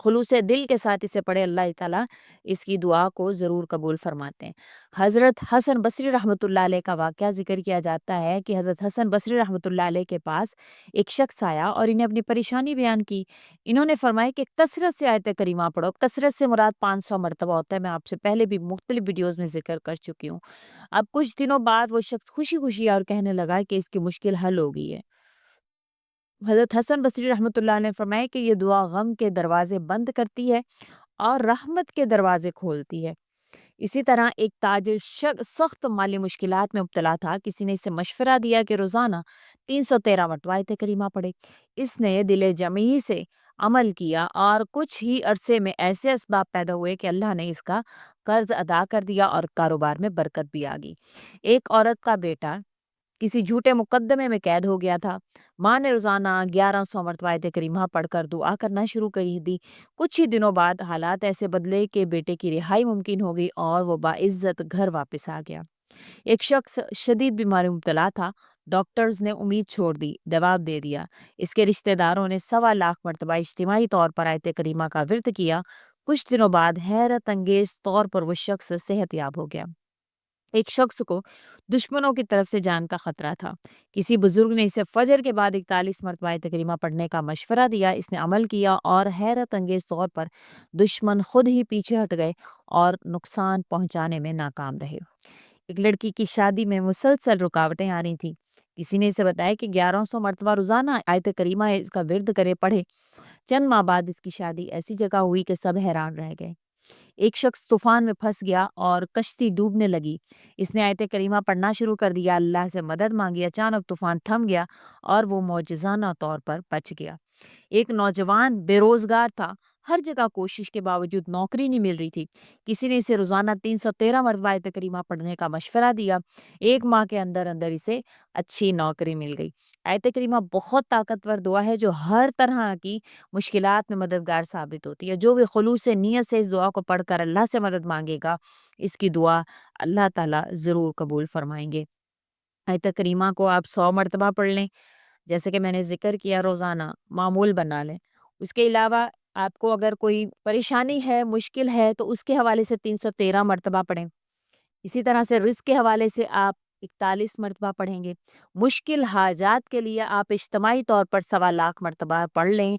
خلوص دل کے ساتھ اسے پڑھے، اللہ تعالیٰ اس کی دعا کو ضرور قبول فرماتے ہیں۔ حضرت حسن بصری رحمۃ اللہ علیہ کا واقعہ ذکر کیا جاتا ہے کہ حضرت حسن بصری رحمۃ اللہ علیہ کے پاس ایک شخص آیا اور انہیں اپنی پریشانی بیان کی۔ انہوں نے فرمایا کہ کثرت سے آیت کریمہ پڑھو۔ کثرت سے مراد 500 مرتبہ ہوتا ہے، میں آپ سے پہلے بھی مختلف ویڈیوز میں ذکر کر چکی ہوں۔ اب کچھ دنوں بعد وہ شخص خوشی خوشی اور کہنے لگا کہ اس کی مشکل حل ہو گئی ہے۔ حضرت حسن بصری رحمۃ اللہ نے فرمایا کہ یہ دعا غم کے دروازے بند کرتی ہے اور رحمت کے دروازے کھولتی ہے۔ اسی طرح ایک تاجر سخت مالی مشکلات میں مبتلا تھا۔ کسی نے اسے مشورہ دیا کہ روزانہ 313 مرتبہ آیت کریمہ پڑھے۔ اس نے دل جمعی سے عمل کیا اور کچھ ہی عرصے میں ایسے اسباب پیدا ہوئے کہ اللہ نے اس کا قرض ادا کر دیا اور کاروبار میں برکت بھی آ گئی۔ ایک عورت کا بیٹا کسی جھوٹے مقدمے میں قید ہو گیا تھا۔ ماں نے روزانہ 1100 مرتبہ آیت کریمہ پڑھ کر دعا کرنا شروع کر دی۔ کچھ ہی دنوں بعد حالات ایسے بدلے کہ بیٹے کی رہائی ممکن ہو گئی اور وہ باعزت گھر واپس آ گیا۔ ایک شخص شدید بیماری میں مبتلا تھا۔ ڈاکٹرز نے امید چھوڑ دی، جواب دے دیا۔ اس کے رشتہ داروں نے 1.25 مرتبہ اجتماعی طور پر آیت کریمہ کا ورد کیا۔ کچھ دنوں بعد حیرت انگیز طور پر وہ شخص صحت یاب ہو گیا۔ ایک شخص کو دشمنوں کی طرف سے جان کا خطرہ تھا۔ کسی بزرگ نے اسے فجر کے بعد 41 مرتبہ آیت کریمہ پڑھنے کا مشورہ دیا۔ اس نے عمل کیا اور حیرت انگیز طور پر دشمن خود ہی پیچھے ہٹ گئے اور نقصان پہنچانے میں ناکام رہے۔ ایک لڑکی کی شادی میں مسلسل رکاوٹیں آ رہی تھیں۔ کسی نے اسے بتایا کہ 1100 مرتبہ روزانہ آیت کریمہ اس کا ورد کرے پڑھے۔ چند ماہ بعد اس کی شادی ایسی جگہ ہوئی کہ سب حیران رہ گئے۔ ایک شخص طوفان میں پھنس گیا اور کشتی ڈوبنے لگی۔ اس نے آیت کریمہ پڑھنا شروع کر دیا، اللہ سے مدد مانگی۔ اچانک طوفان تھم گیا اور وہ معجزانہ طور پر بچ گیا۔ ایک نوجوان بے روزگار تھا، ہر جگہ کوشش کے باوجود نوکری نہیں مل رہی تھی۔ کسی نے اسے روزانہ 313 مرتبہ آیت کریمہ پڑھنے کا مشورہ دیا۔ 1 ماہ کے اندر اندر اسے اچھی نوکری مل گئی۔ آیت کریمہ بہت طاقتور دعا ہے جو ہر طرح کی مشکلات میں مددگار ثابت ہوتی ہے۔ جو بھی خلوص نیت سے اس دعا کو پڑھ کر اللہ سے مدد مانگے گا، اس کی دعا اللہ تعالیٰ ضرور قبول فرمائیں گے۔ آیت کریمہ کو آپ 100 مرتبہ پڑھ لیں، جیسے کہ میں نے ذکر کیا، روزانہ معمول بنا لیں۔ اس کے علاوہ آپ کو اگر کوئی پریشانی ہے، مشکل ہے، تو اس کے حوالے سے 313 مرتبہ پڑھیں۔ اسی طرح سے رزق کے حوالے سے آپ 41 مرتبہ پڑھیں گے۔ مشکل حاجات کے لیے آپ اجتماعی طور پر 1.25 مرتبہ پڑھ لیں۔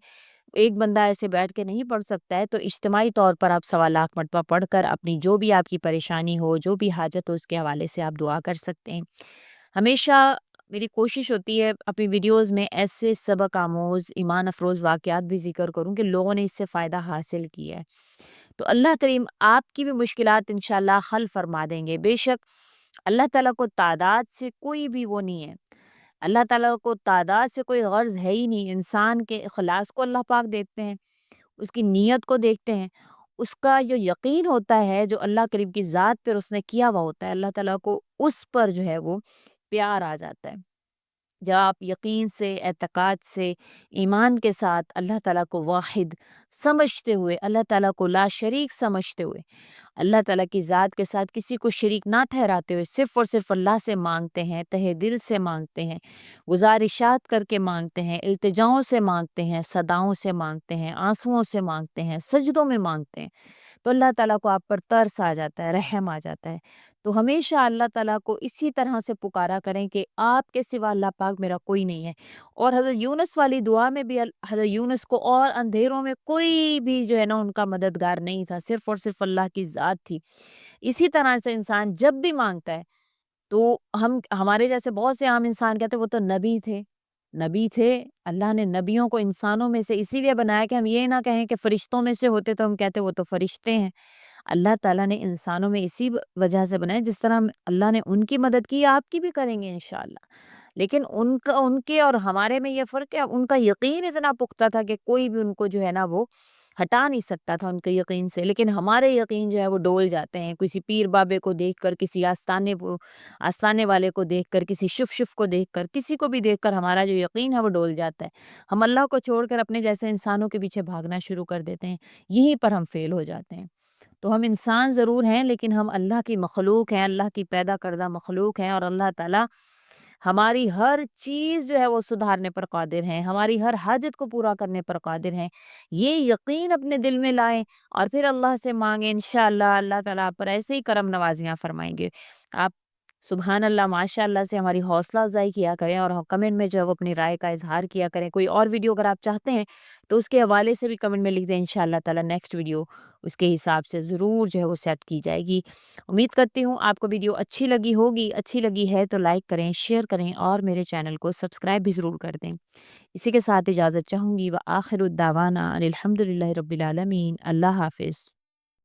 ایک بندہ ایسے بیٹھ کے نہیں پڑھ سکتا ہے، تو اجتماعی طور پر آپ 1.25 مرتبہ پڑھ کر اپنی جو بھی آپ کی پریشانی ہو، جو بھی حاجت ہو، اس کے حوالے سے آپ دعا کر سکتے ہیں۔ ہمیشہ میری کوشش ہوتی ہے اپنی ویڈیوز میں ایسے سبق آموز ایمان افروز واقعات بھی ذکر کروں کہ لوگوں نے اس سے فائدہ حاصل کیا ہے۔ تو اللہ کریم آپ کی بھی مشکلات انشاءاللہ حل فرما دیں گے۔ بے شک اللہ تعالیٰ کو تعداد سے کوئی بھی وہ نہیں ہے۔ اللہ تعالیٰ کو تعداد سے کوئی غرض ہے ہی نہیں۔ انسان کے اخلاص کو اللہ پاک دیکھتے ہیں، اس کی نیت کو دیکھتے ہیں، اس کا جو یقین ہوتا ہے جو اللہ کریم کی ذات پر اس نے کیا ہوا ہوتا ہے، اللہ تعالیٰ کو اس پر جو ہے وہ پیار آ جاتا ہے۔ جب آپ یقین سے، اعتقاد سے، ایمان کے ساتھ اللہ تعالیٰ کو واحد سمجھتے ہوئے، اللہ تعالیٰ کو لا شریک سمجھتے ہوئے، اللہ تعالیٰ کی ذات کے ساتھ کسی کو شریک نہ ٹھہراتے ہوئے صرف اور صرف اللہ سے مانگتے ہیں، تہہ دل سے مانگتے ہیں، گزارشات کر کے مانگتے ہیں، التجاؤں سے مانگتے ہیں، صداؤں سے مانگتے ہیں، آنسوؤں سے مانگتے ہیں، سجدوں میں مانگتے ہیں، تو اللہ تعالیٰ کو آپ پر ترس آ جاتا ہے، رحم آ جاتا ہے۔ تو ہمیشہ اللہ تعالیٰ کو اسی طرح سے پکارا کریں کہ آپ کے سوا اللہ پاک میرا کوئی نہیں ہے۔ اور حضرت یونس والی دعا میں بھی حضرت یونس کو اور اندھیروں میں کوئی بھی جو ہے نا ان کا مددگار نہیں تھا، صرف اور صرف اللہ کی ذات تھی۔ اسی طرح سے انسان جب بھی مانگتا ہے تو ہمارے جیسے بہت سے عام انسان کہتے ہیں وہ تو نبی تھے، نبی تھے۔ اللہ نے نبیوں کو انسانوں میں سے اسی لیے بنایا کہ ہم یہ نہ کہیں کہ فرشتوں میں سے ہوتے تو ہم کہتے وہ تو فرشتے ہیں۔ اللہ تعالیٰ نے انسانوں میں اسی وجہ سے بنایا، جس طرح اللہ نے ان کی مدد کی آپ کی بھی کریں گے انشاءاللہ۔ لیکن ان کے اور ہمارے میں یہ فرق ہے، ان کا یقین اتنا پختہ تھا کہ کوئی بھی ان کو جو ہے نا وہ ہٹا نہیں سکتا تھا ان کے یقین سے، لیکن ہمارے یقین جو ہے وہ ڈول جاتے ہیں، کسی پیر بابے کو دیکھ کر، کسی آستانے والے کو دیکھ کر، کسی شف کو دیکھ کر، کسی کو بھی دیکھ کر ہمارا جو یقین ہے وہ ڈول جاتا ہے۔ ہم اللہ کو چھوڑ کر اپنے جیسے انسانوں کے پیچھے بھاگنا شروع کر دیتے ہیں، یہیں پر ہم فیل ہو جاتے ہیں۔ تو ہم انسان ضرور ہیں لیکن ہم اللہ کی مخلوق ہیں، اللہ کی پیدا کردہ مخلوق ہیں، اور اللہ تعالیٰ ہماری ہر چیز جو ہے وہ سدھارنے پر قادر ہیں، ہماری ہر حاجت کو پورا کرنے پر قادر ہیں۔ یہ یقین اپنے دل میں لائیں اور پھر اللہ سے مانگیں، انشاءاللہ اللہ تعالیٰ آپ پر ایسے ہی کرم نوازیاں فرمائیں گے۔ آپ سبحان اللہ ماشاء اللہ سے ہماری حوصلہ افزائی کیا کریں اور کمنٹ میں جو ہے وہ اپنی رائے کا اظہار کیا کریں۔ کوئی اور ویڈیو اگر آپ چاہتے ہیں تو اس کے حوالے سے بھی کمنٹ میں لکھ دیں، انشاءاللہ تعالیٰ نیکسٹ ویڈیو اس کے حساب سے ضرور جو ہے وہ سیٹ کی جائے گی۔ امید کرتی ہوں آپ کو ویڈیو اچھی لگی ہوگی، اچھی لگی ہے تو لائک کریں، شیئر کریں اور میرے چینل کو سبسکرائب بھی ضرور کر دیں۔ اسی کے ساتھ اجازت چاہوں گی، وآخر الدعوانا ان الحمد للہ رب العالمین۔ اللہ حافظ۔